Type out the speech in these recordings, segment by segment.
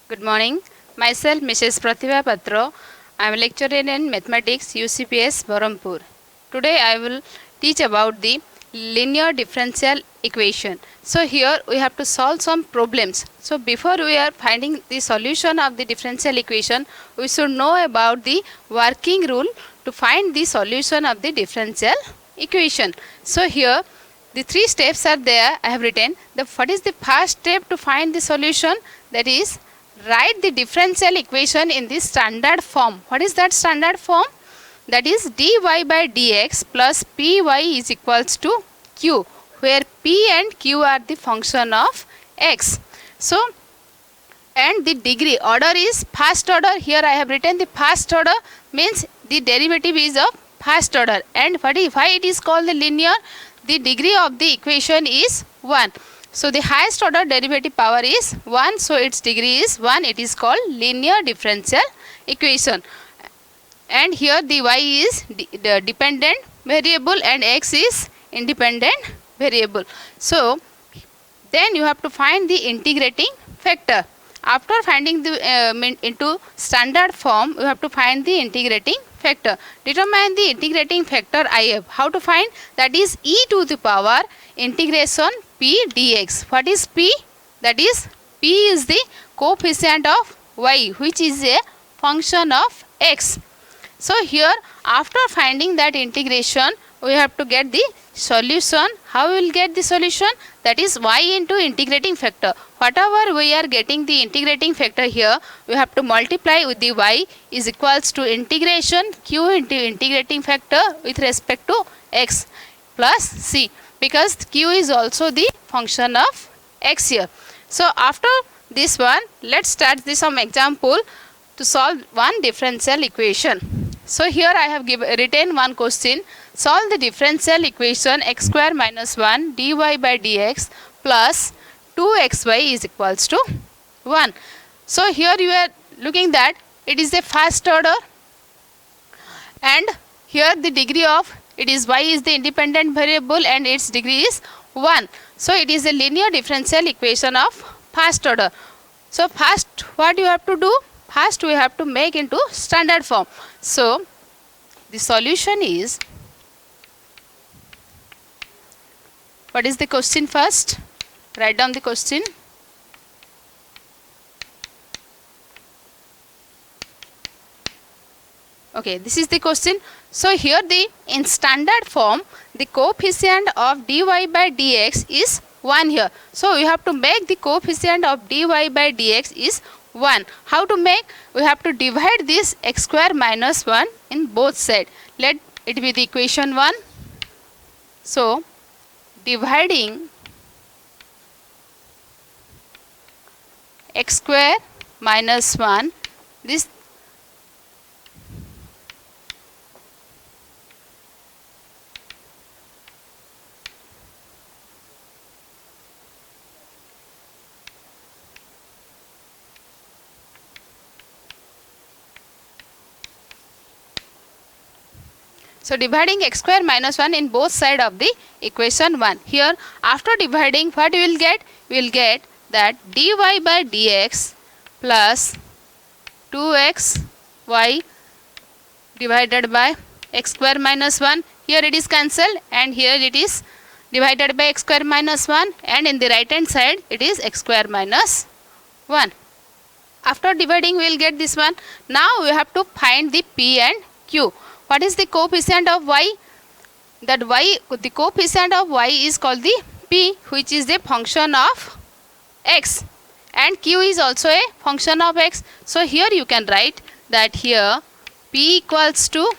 Good morning. Myself, Mrs. Pratibha Patro. I am a lecturer in Mathematics, UCPS, Barampur. Today I will teach about the linear differential equation. So here we have to solve some problems. So before we are finding the solution of the differential equation, we should know about the working rule to find the solution of the differential equation. So here the three steps are there. I have written. What is the first step to find the solution? That is, write the differential equation in the standard form. What is that standard form? That is dy by dx plus py is equals to q, where p and q are the function of x. So, and the degree order is first order. Here I have written the first order, means the derivative is of first order. And why it is called the linear? The degree of the equation is 1. So the highest order derivative power is 1, so its degree is 1. It is called linear differential equation. And here the y is the dependent variable and x is independent variable. So then you have to find the integrating factor. After finding the into standard form, you have to find the integrating factor. Determine the integrating factor IF. How to find? That is e to the power integration p dx. What is p? That is p is the coefficient of y, which is a function of x. So here after finding that integration, we have to get the solution. How we will get the solution? That is y into integrating factor. Whatever we are getting the integrating factor here, we have to multiply with the y is equals to integration q into integrating factor with respect to x plus c, because q is also the function of x here. So after this one, let's start some example to solve one differential equation. So here I have written one question. Solve the differential equation x square minus 1 dy by dx plus 2xy is equals to 1. So here you are looking that it is a first order, and here the degree of it is y is the independent variable and its degree is 1. So it is a linear differential equation of first order. So first what you have to do? First we have to make into standard form. So the solution is, what is the question first? Write down the question. Okay, this is the question. So here in standard form, the coefficient of dy by dx is 1 here. So we have to make the coefficient of dy by dx is 1. How to make? We have to divide this x square minus 1 in both sides. Let it be the equation 1. So dividing x square minus 1, this so dividing x square minus 1 in both sides of the equation 1. Here after dividing, what we will get? We will get that dy by dx plus 2xy divided by x square minus 1. Here it is cancelled and here it is divided by x square minus 1, and in the right hand side it is x square minus 1. After dividing we will get this one. Now we have to find the p and q. What is the coefficient of y? That y, the coefficient of y is called the p, which is the function of x, and q is also a function of x. So here you can write that here p equals to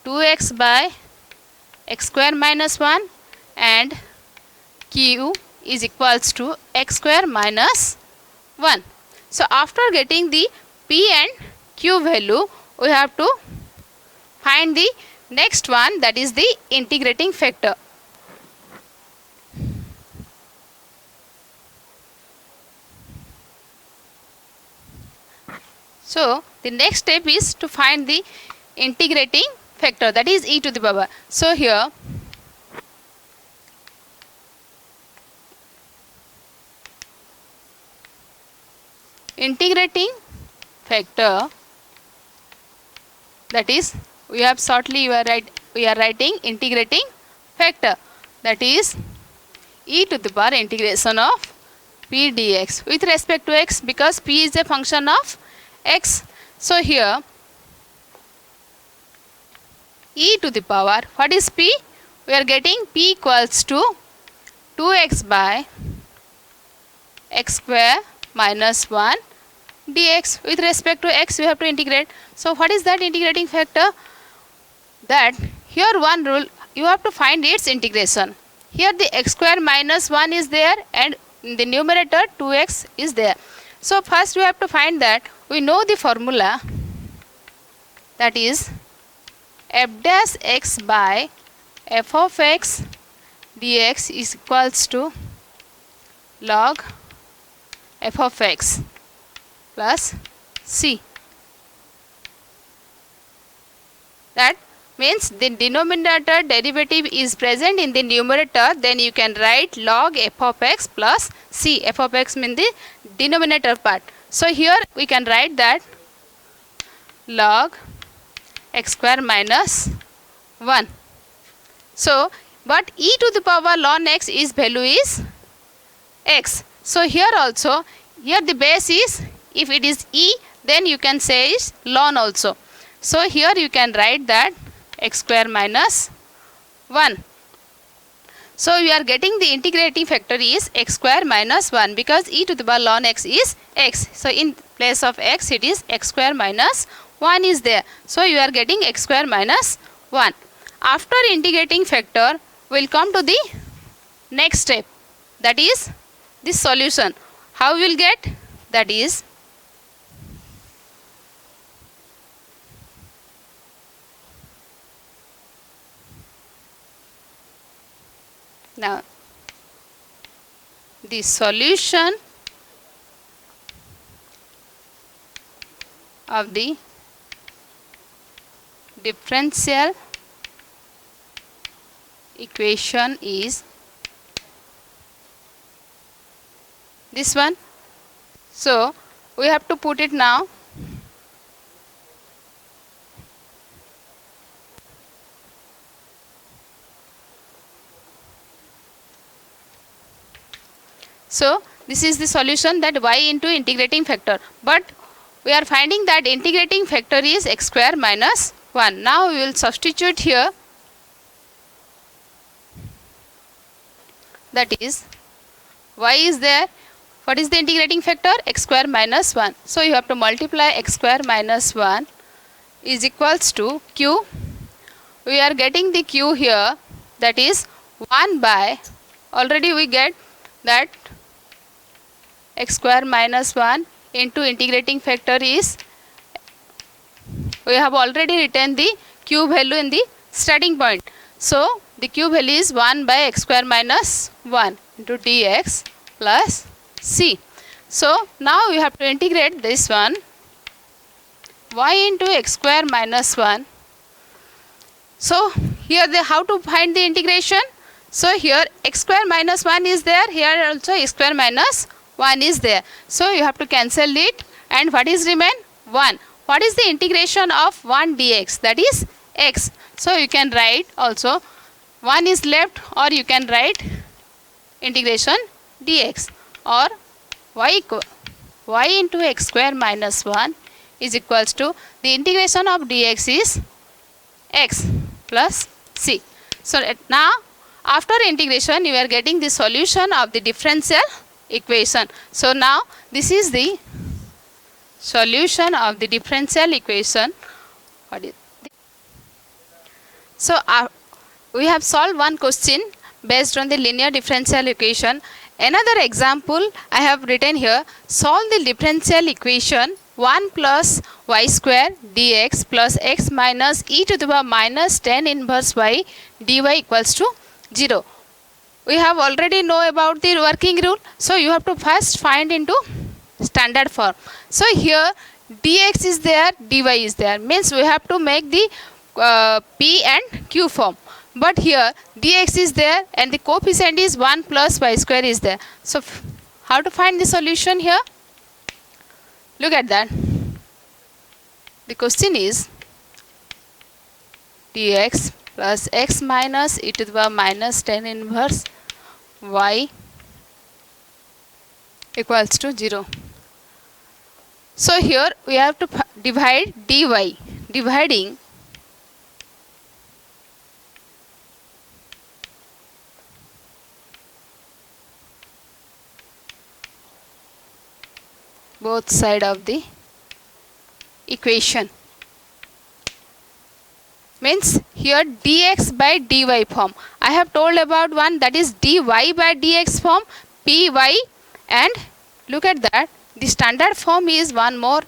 2x by x square minus 1 and q is equals to x square minus 1. So after getting the p and q value, we have to find the next one, that is the integrating factor. So the next step is to find the integrating factor, that is e to the power. So here integrating factor, that is we are writing integrating factor, that is e to the power integration of p dx with respect to x, because p is a function of x. So here e to the power, what is p? We are getting p equals to 2x by x square minus 1 dx. With respect to x we have to integrate. So what is that integrating factor? That here one rule, you have to find its integration. Here the x square minus 1 is there and in the numerator 2x is there. So first we have to find that. We know the formula, that is f dash x by f of x dx is equals to log f of x plus c. That means the denominator derivative is present in the numerator, then you can write log f of x plus c. F of x means the denominator part. So here we can write that log x square minus 1. So but e to the power ln x is value is x. So here also, here the base is, if it is e, then you can say is ln also. So here you can write that x square minus 1. So you are getting the integrating factor is x square minus 1, because e to the power ln x is x. So in place of x it is x square minus 1 is there. So you are getting x square minus 1. After integrating factor, we will come to the next step, that is this solution. How we will get? That is now the solution of the differential equation is this one. So we have to put it now. So this is the solution, that y into integrating factor, but we are finding that integrating factor is x square minus 1. Now we will substitute here, that is y is there. What is the integrating factor? X square minus 1. So you have to multiply x square minus 1 is equals to q. We are getting the q here, that is 1 by, already we get that x square minus 1 into integrating factor is, we have already written the q value in the starting point. So the q value is 1 by x square minus 1 into dx plus c. So now we have to integrate this one, y into x square minus 1. So here how to find the integration? So here x square minus 1 is there, here also x square minus 1 is there. So you have to cancel it, and what is remain? 1. What is the integration of 1 dx? That is x. So you can write also 1 is left, or you can write integration dx, or y into x square minus 1 is equals to, the integration of dx is x plus c. So now after integration you are getting the solution of the differential equation. So now this is the solution of the differential equation. So we have solved one question based on the linear differential equation. Another example I have written here, solve the differential equation 1 plus y square dx plus x minus e to the power minus tan inverse y dy equals to 0. We have already know about the working rule, so you have to first find into standard form. So here dx is there, dy is there, means we have to make the p and q form. But here dx is there and the coefficient is 1 plus y square is there. So how to find the solution here? Look at that. The question is dx plus x minus e to the power minus tan inverse y equals to 0. So here we have to divide dy. Dividing both side of the equation means here dx by dy form. I have told about one, that is dy by dx form, py, and look at that, the standard form is one more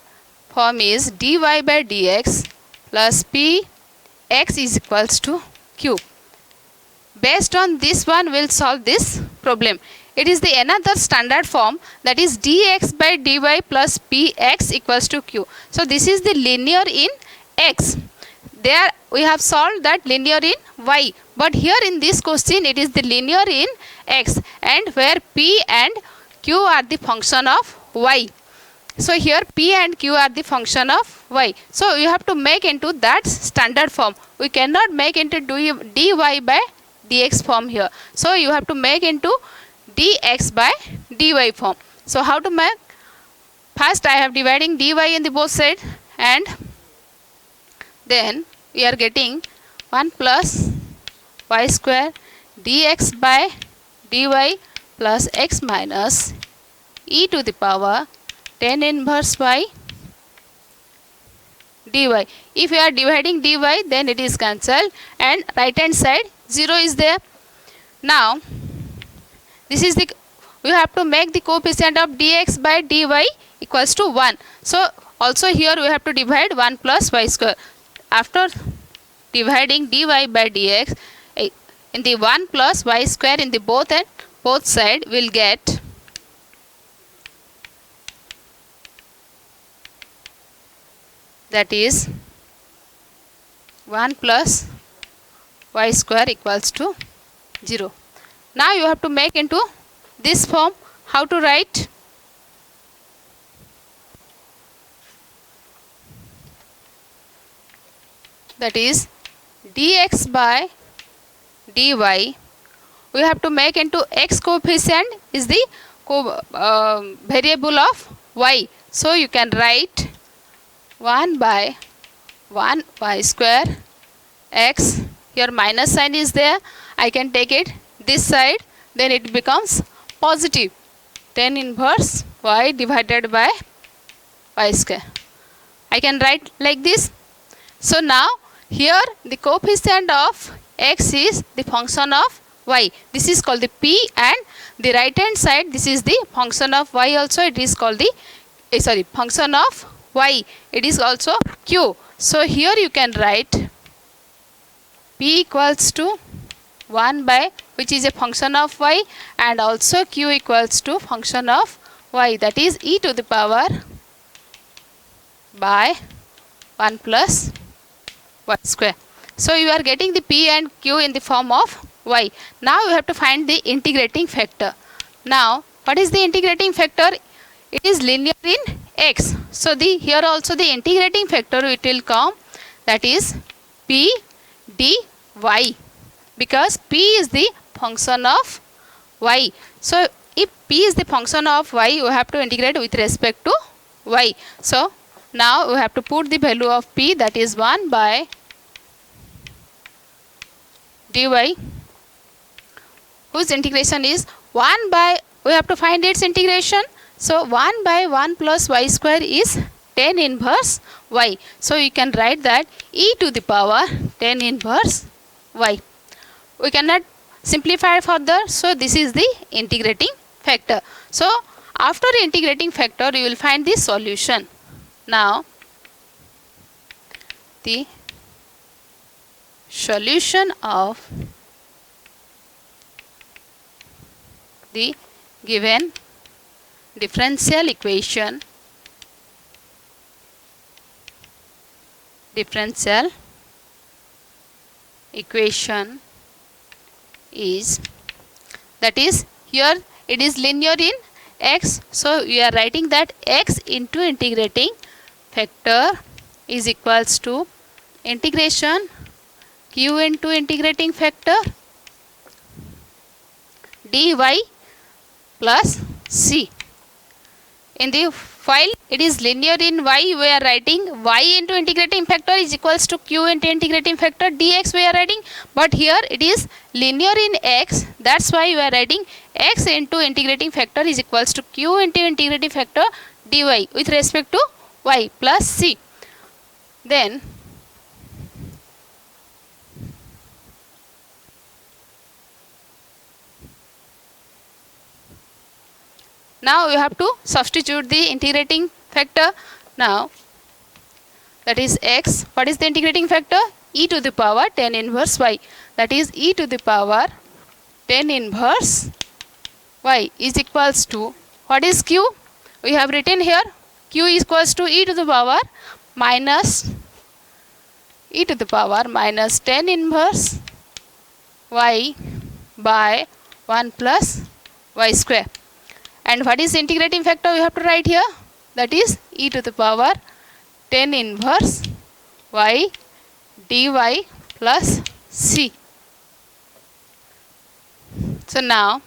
form is dy by dx plus px is equals to q. Based on this one we will solve this problem. It is the another standard form, that is dx by dy plus px equals to q. So this is the linear in x. There we have solved that linear in y, but here in this question it is the linear in x, and where p and q are the function of y. So here p and q are the function of y. So you have to make into that standard form. We cannot make into dy by dx form here. So you have to make into dx by dy form. So how to make? First I have dividing dy in the both side, and then we are getting 1 plus y square dx by dy plus x minus e to the power tan inverse y dy. If you are dividing dy, then it is cancelled, and right hand side 0 is there. Now this is the, we have to make the coefficient of dx by dy equals to 1. So also here we have to divide 1 plus y square. After dividing dy by dx, in the 1 plus y square in the both side we will get that is 1 plus y square equals to 0. Now you have to make into this form. How to write? That is dx by dy, we have to make into x coefficient is the variable of y. So you can write 1 by 1 y square x, here minus sign is there, I can take it this side, then it becomes positive tan inverse y divided by y square. I can write like this. So now here the coefficient of x is the function of y. This is called the p, and the right hand side this is the function of y also, it is called the function of y, it is also q. So here you can write p equals to 1 by, which is a function of y, and also q equals to function of y, that is e to the power by 1 plus y square. So you are getting the p and q in the form of y. Now you have to find the integrating factor. Now what is the integrating factor? It is linear in x. So here also the integrating factor it will come, that is p dy, because p is the function of y. So if p is the function of y, you have to integrate with respect to y. So now we have to put the value of p, that is 1 by dy, whose integration is 1 by, we have to find its integration. So 1 by 1 plus y square is tan inverse y. So you can write that e to the power tan inverse y. We cannot simplify further, so this is the integrating factor. So after integrating factor you will find the solution. Now the solution of the given differential equation is, that is here it is linear in x. So we are writing that x into integrating factor is equals to integration q into integrating factor dy plus c. In the file it is linear in y, we are writing y into integrating factor is equals to q into integrating factor dx we are writing, but here it is linear in x, that's why we are writing x into integrating factor is equals to q into integrating factor dy with respect to y plus c. Then now you have to substitute the integrating factor. Now that is x. What is the integrating factor? E to the power tan inverse y. That is e to the power tan inverse y is equals to, what is q? We have written here q is equals to e to the power minus tan inverse y by 1 plus y square. And what is integrating factor we have to write here? That is e to the power tan inverse y dy plus c. So now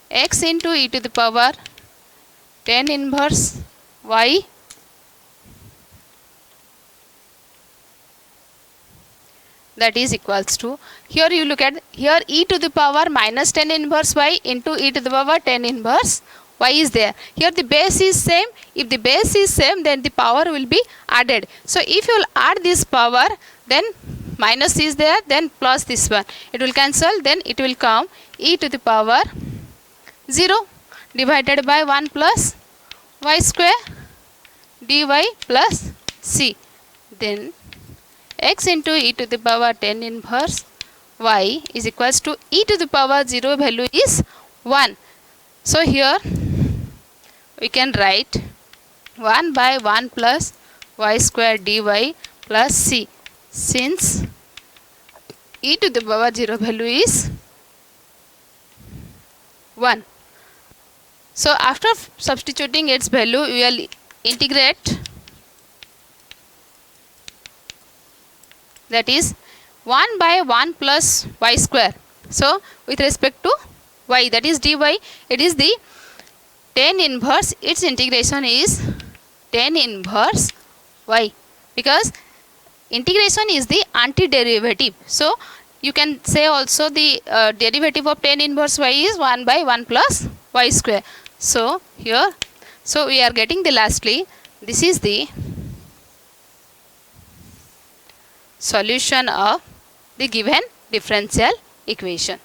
x into e to the power tan inverse y that is equals to, here you look at here e to the power minus tan inverse y into e to the power tan inverse y is there. Here the base is same. If the base is same, then the power will be added. So if you will add this power, then minus is there, then plus this one, it will cancel, then it will come e to the power 0 divided by 1 plus y square dy plus c. Then x into e to the power tan inverse y is equals to e to the power 0 value is 1. So here we can write 1 by 1 plus y square dy plus c, since e to the power 0 value is 1. So after substituting its value, we will integrate, that is 1 by 1 plus y square. So with respect to y, that is dy, it is the tan inverse, its integration is tan inverse y, because integration is the antiderivative. So you can say also the derivative of tan inverse y is 1 by 1 plus y square. So here, so we are getting the lastly, this is the solution of the given differential equation.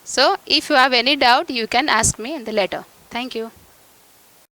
So if you have any doubt, you can ask me in the later. Thank you.